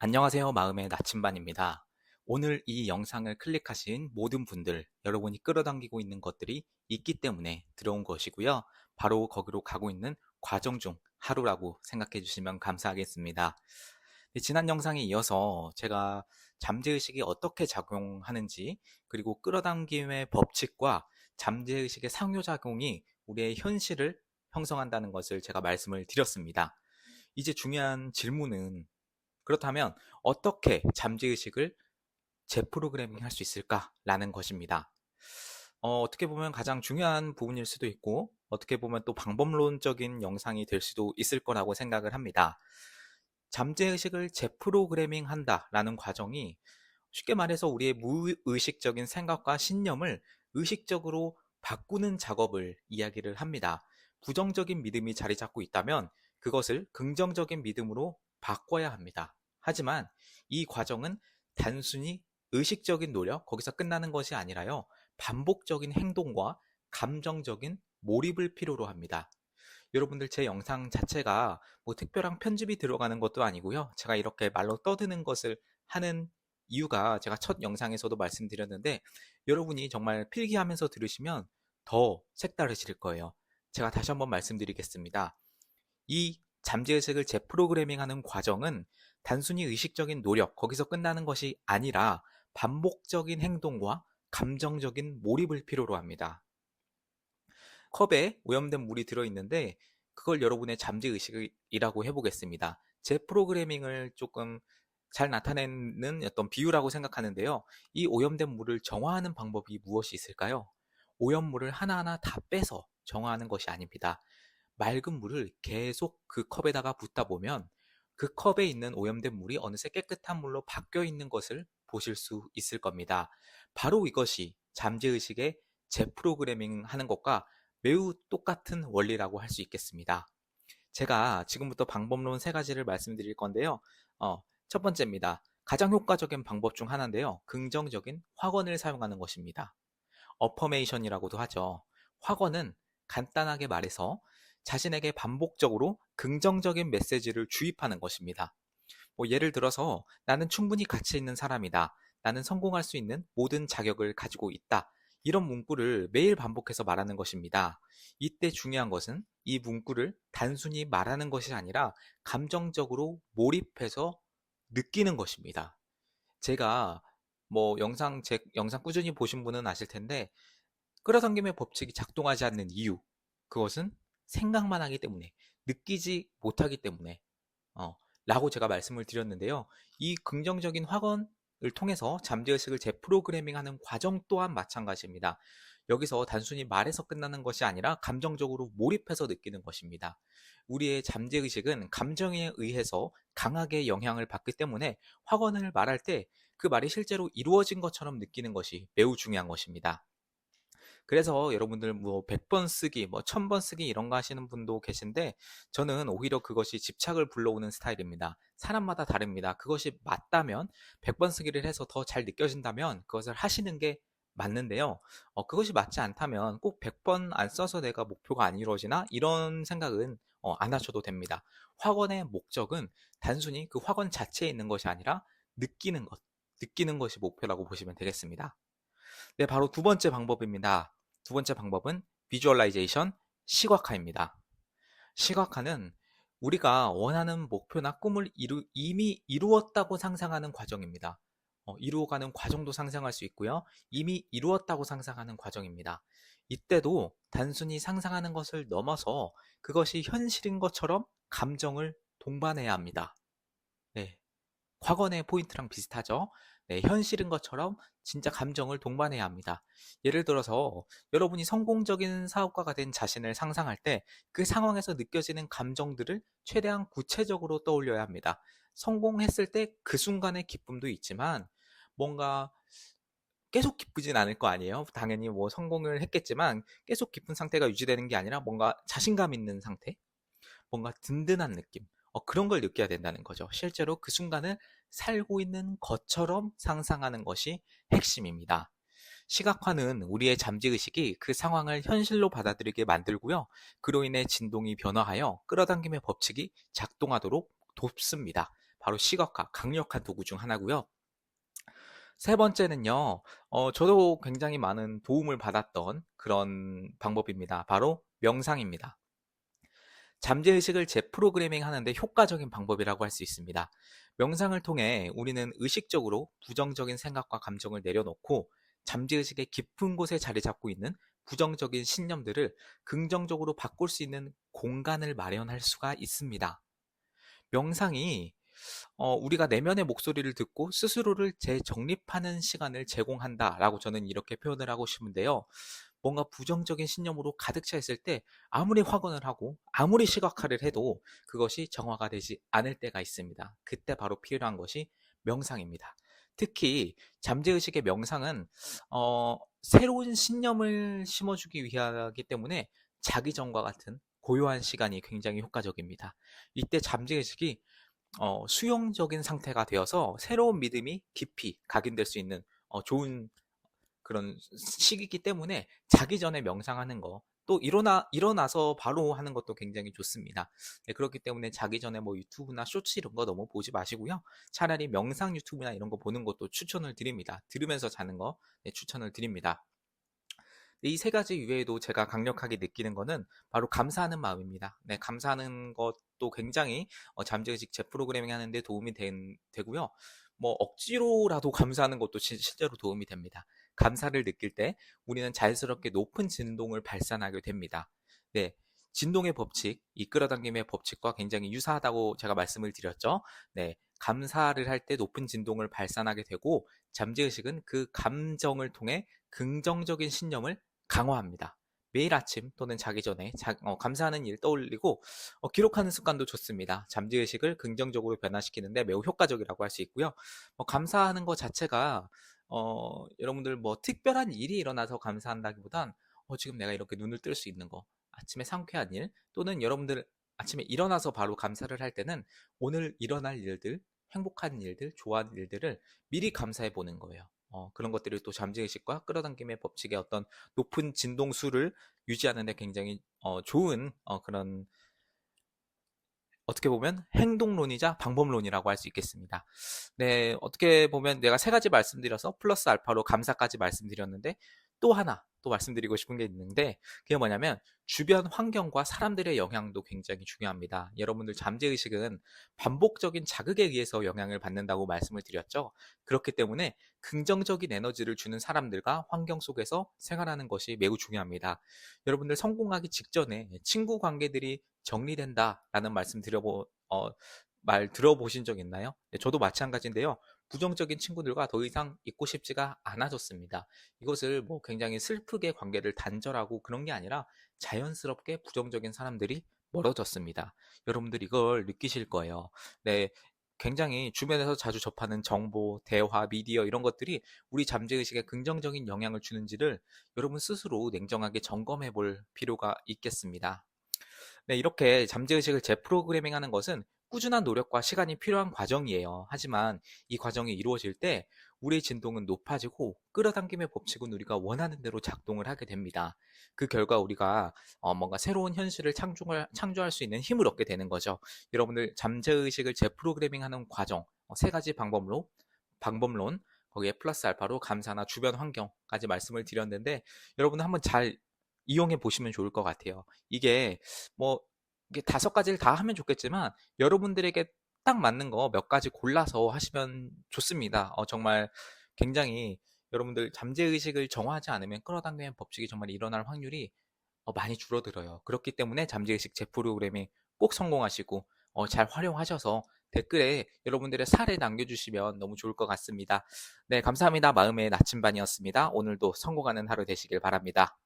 안녕하세요. 마음의 나침반입니다. 오늘 이 영상을 클릭하신 모든 분들, 여러분이 끌어당기고 있는 것들이 있기 때문에 들어온 것이고요. 바로 거기로 가고 있는 과정 중 하루라고 생각해 주시면 감사하겠습니다. 네, 지난 영상에 이어서 제가 잠재의식이 어떻게 작용하는지, 그리고 끌어당김의 법칙과 잠재의식의 상호작용이 우리의 현실을 형성한다는 것을 제가 말씀을 드렸습니다. 이제 중요한 질문은 그렇다면 어떻게 잠재의식을 재프로그래밍 할 수 있을까라는 것입니다. 어떻게 보면 가장 중요한 부분일 수도 있고, 어떻게 보면 또 방법론적인 영상이 될 수도 있을 거라고 생각을 합니다. 잠재의식을 재프로그래밍 한다라는 과정이 쉽게 말해서 우리의 무의식적인 생각과 신념을 의식적으로 바꾸는 작업을 이야기를 합니다. 부정적인 믿음이 자리 잡고 있다면 그것을 긍정적인 믿음으로 바꿔야 합니다. 하지만 이 과정은 단순히 의식적인 노력, 거기서 끝나는 것이 아니라요, 반복적인 행동과 감정적인 몰입을 필요로 합니다. 여러분들 제 영상 자체가 뭐 특별한 편집이 들어가는 것도 아니고요. 제가 이렇게 말로 떠드는 것을 하는 이유가 제가 첫 영상에서도 말씀드렸는데 여러분이 정말 필기하면서 들으시면 더 색다르실 거예요. 제가 다시 한번 말씀드리겠습니다. 이 잠재의식을 재프로그래밍하는 과정은 단순히 의식적인 노력, 거기서 끝나는 것이 아니라 반복적인 행동과 감정적인 몰입을 필요로 합니다. 컵에 오염된 물이 들어있는데 그걸 여러분의 잠재의식이라고 해보겠습니다. 재프로그래밍을 조금 잘 나타내는 어떤 비유라고 생각하는데요. 이 오염된 물을 정화하는 방법이 무엇이 있을까요? 오염물을 하나하나 다 빼서 정화하는 것이 아닙니다. 맑은 물을 계속 그 컵에다가 붓다 보면 그 컵에 있는 오염된 물이 어느새 깨끗한 물로 바뀌어 있는 것을 보실 수 있을 겁니다. 바로 이것이 잠재의식의 재프로그래밍 하는 것과 매우 똑같은 원리라고 할 수 있겠습니다. 제가 지금부터 방법론 세 가지를 말씀드릴 건데요. 첫 번째입니다. 가장 효과적인 방법 중 하나인데요. 긍정적인 확언을 사용하는 것입니다. 어퍼메이션이라고도 하죠. 확언은 간단하게 말해서 자신에게 반복적으로 긍정적인 메시지를 주입하는 것입니다. 뭐 예를 들어서 나는 충분히 가치 있는 사람이다. 나는 성공할 수 있는 모든 자격을 가지고 있다. 이런 문구를 매일 반복해서 말하는 것입니다. 이때 중요한 것은 이 문구를 단순히 말하는 것이 아니라 감정적으로 몰입해서 느끼는 것입니다. 제가 뭐 제 영상 꾸준히 보신 분은 아실 텐데 끌어당김의 법칙이 작동하지 않는 이유, 그것은 생각만 하기 때문에, 느끼지 못하기 때문에 라고 제가 말씀을 드렸는데요. 이 긍정적인 확언을 통해서 잠재의식을 재프로그래밍하는 과정 또한 마찬가지입니다. 여기서 단순히 말해서 끝나는 것이 아니라 감정적으로 몰입해서 느끼는 것입니다. 우리의 잠재의식은 감정에 의해서 강하게 영향을 받기 때문에 확언을 말할 때 그 말이 실제로 이루어진 것처럼 느끼는 것이 매우 중요한 것입니다. 그래서 여러분들 뭐 100번 쓰기, 뭐 1000번 쓰기 이런 거 하시는 분도 계신데 저는 오히려 그것이 집착을 불러오는 스타일입니다. 사람마다 다릅니다. 그것이 맞다면 100번 쓰기를 해서 더 잘 느껴진다면 그것을 하시는 게 맞는데요. 그것이 맞지 않다면 꼭 100번 안 써서 내가 목표가 안 이루어지나? 이런 생각은 안 하셔도 됩니다. 확언의 목적은 단순히 그 확언 자체에 있는 것이 아니라 느끼는 것, 느끼는 것이 목표라고 보시면 되겠습니다. 네, 바로 두 번째 방법입니다. 두 번째 방법은 비주얼라이제이션, 시각화입니다. 시각화는 우리가 원하는 목표나 꿈을 이미 이루었다고 상상하는 과정입니다. 이루어가는 과정도 상상할 수 있고요. 이미 이루었다고 상상하는 과정입니다. 이때도 단순히 상상하는 것을 넘어서 그것이 현실인 것처럼 감정을 동반해야 합니다. 네, 과거의 포인트랑 비슷하죠. 네, 현실인 것처럼 진짜 감정을 동반해야 합니다. 예를 들어서 여러분이 성공적인 사업가가 된 자신을 상상할 때 그 상황에서 느껴지는 감정들을 최대한 구체적으로 떠올려야 합니다. 성공했을 때 그 순간의 기쁨도 있지만 뭔가 계속 기쁘진 않을 거 아니에요. 당연히 뭐 성공을 했겠지만 계속 기쁜 상태가 유지되는 게 아니라 뭔가 자신감 있는 상태, 뭔가 든든한 느낌, 그런 걸 느껴야 된다는 거죠. 실제로 그 순간을 살고 있는 것처럼 상상하는 것이 핵심입니다. 시각화는 우리의 잠재의식이 그 상황을 현실로 받아들이게 만들고요. 그로 인해 진동이 변화하여 끌어당김의 법칙이 작동하도록 돕습니다. 바로 시각화, 강력한 도구 중 하나고요. 세 번째는요, 저도 굉장히 많은 도움을 받았던 그런 방법입니다. 바로 명상입니다. 잠재의식을 재프로그래밍 하는데 효과적인 방법이라고 할 수 있습니다. 명상을 통해 우리는 의식적으로 부정적인 생각과 감정을 내려놓고 잠재의식의 깊은 곳에 자리 잡고 있는 부정적인 신념들을 긍정적으로 바꿀 수 있는 공간을 마련할 수가 있습니다. 명상이 우리가 내면의 목소리를 듣고 스스로를 재정립하는 시간을 제공한다라고 저는 이렇게 표현을 하고 싶은데요. 뭔가 부정적인 신념으로 가득 차 있을 때 아무리 확언을 하고 아무리 시각화를 해도 그것이 정화가 되지 않을 때가 있습니다. 그때 바로 필요한 것이 명상입니다. 특히 잠재의식의 명상은 새로운 신념을 심어주기 위하기 때문에 자기 전과 같은 고요한 시간이 굉장히 효과적입니다. 이때 잠재의식이 수용적인 상태가 되어서 새로운 믿음이 깊이 각인될 수 있는 좋은 그런 시기이기 때문에 자기 전에 명상하는 거, 또 일어나서 바로 하는 것도 굉장히 좋습니다. 네, 그렇기 때문에 자기 전에 뭐 유튜브나 쇼츠 이런 거 너무 보지 마시고요. 차라리 명상 유튜브나 이런 거 보는 것도 추천을 드립니다. 들으면서 자는 거 추천을 드립니다. 이 세 가지 이외에도 제가 강력하게 느끼는 거는 바로 감사하는 마음입니다. 네, 감사하는 것도 굉장히 잠재의식 재프로그래밍 하는 데 도움이 되고요. 뭐 억지로라도 감사하는 것도 실제로 도움이 됩니다. 감사를 느낄 때 우리는 자연스럽게 높은 진동을 발산하게 됩니다. 네, 진동의 법칙, 이끌어당김의 법칙과 굉장히 유사하다고 제가 말씀을 드렸죠. 네, 감사를 할 때 높은 진동을 발산하게 되고 잠재의식은 그 감정을 통해 긍정적인 신념을 강화합니다. 매일 아침 또는 자기 전에 감사하는 일 떠올리고 기록하는 습관도 좋습니다. 잠재의식을 긍정적으로 변화시키는데 매우 효과적이라고 할 수 있고요. 감사하는 것 자체가 여러분들 뭐 특별한 일이 일어나서 감사한다기보단 지금 내가 이렇게 눈을 뜰 수 있는 거, 아침에 상쾌한 일, 또는 여러분들 아침에 일어나서 바로 감사를 할 때는 오늘 일어날 일들, 행복한 일들, 좋아하는 일들을 미리 감사해 보는 거예요. 그런 것들이 또 잠재의식과 끌어당김의 법칙의 어떤 높은 진동수를 유지하는 데 굉장히 좋은 그런, 어떻게 보면 행동론이자 방법론이라고 할 수 있겠습니다. 네, 어떻게 보면 내가 세 가지 말씀드려서 플러스 알파로 감사까지 말씀드렸는데 또 하나 또 말씀드리고 싶은 게 있는데, 그게 뭐냐면 주변 환경과 사람들의 영향도 굉장히 중요합니다. 여러분들 잠재의식은 반복적인 자극에 의해서 영향을 받는다고 말씀을 드렸죠. 그렇기 때문에 긍정적인 에너지를 주는 사람들과 환경 속에서 생활하는 것이 매우 중요합니다. 여러분들 성공하기 직전에 친구 관계들이 정리된다라는 말 들어보신 적 있나요? 네, 저도 마찬가지인데요. 부정적인 친구들과 더 이상 있고 싶지가 않아졌습니다. 이것을 뭐 굉장히 슬프게 관계를 단절하고 그런 게 아니라 자연스럽게 부정적인 사람들이 멀어졌습니다. 여러분들 이걸 느끼실 거예요. 네, 굉장히 주변에서 자주 접하는 정보, 대화, 미디어 이런 것들이 우리 잠재의식에 긍정적인 영향을 주는지를 여러분 스스로 냉정하게 점검해 볼 필요가 있겠습니다. 네, 이렇게 잠재의식을 재프로그래밍 하는 것은 꾸준한 노력과 시간이 필요한 과정이에요. 하지만 이 과정이 이루어질 때 우리의 진동은 높아지고 끌어당김의 법칙은 우리가 원하는 대로 작동을 하게 됩니다. 그 결과 우리가 뭔가 새로운 현실을 창조할 수 있는 힘을 얻게 되는 거죠. 여러분들 잠재의식을 재프로그래밍 하는 과정, 세 가지 방법론, 거기에 플러스 알파로 감사나 주변 환경까지 말씀을 드렸는데, 여러분은 한번 잘 이용해 보시면 좋을 것 같아요. 이게 뭐 이게 5가지를 다 하면 좋겠지만 여러분들에게 딱 맞는 거 몇 가지 골라서 하시면 좋습니다. 정말 굉장히 여러분들 잠재의식을 정화하지 않으면 끌어당기는 법칙이 정말 일어날 확률이 많이 줄어들어요. 그렇기 때문에 잠재의식 재프로그래밍 꼭 성공하시고 잘 활용하셔서 댓글에 여러분들의 사례 남겨주시면 너무 좋을 것 같습니다. 네, 감사합니다. 마음의 나침반이었습니다. 오늘도 성공하는 하루 되시길 바랍니다.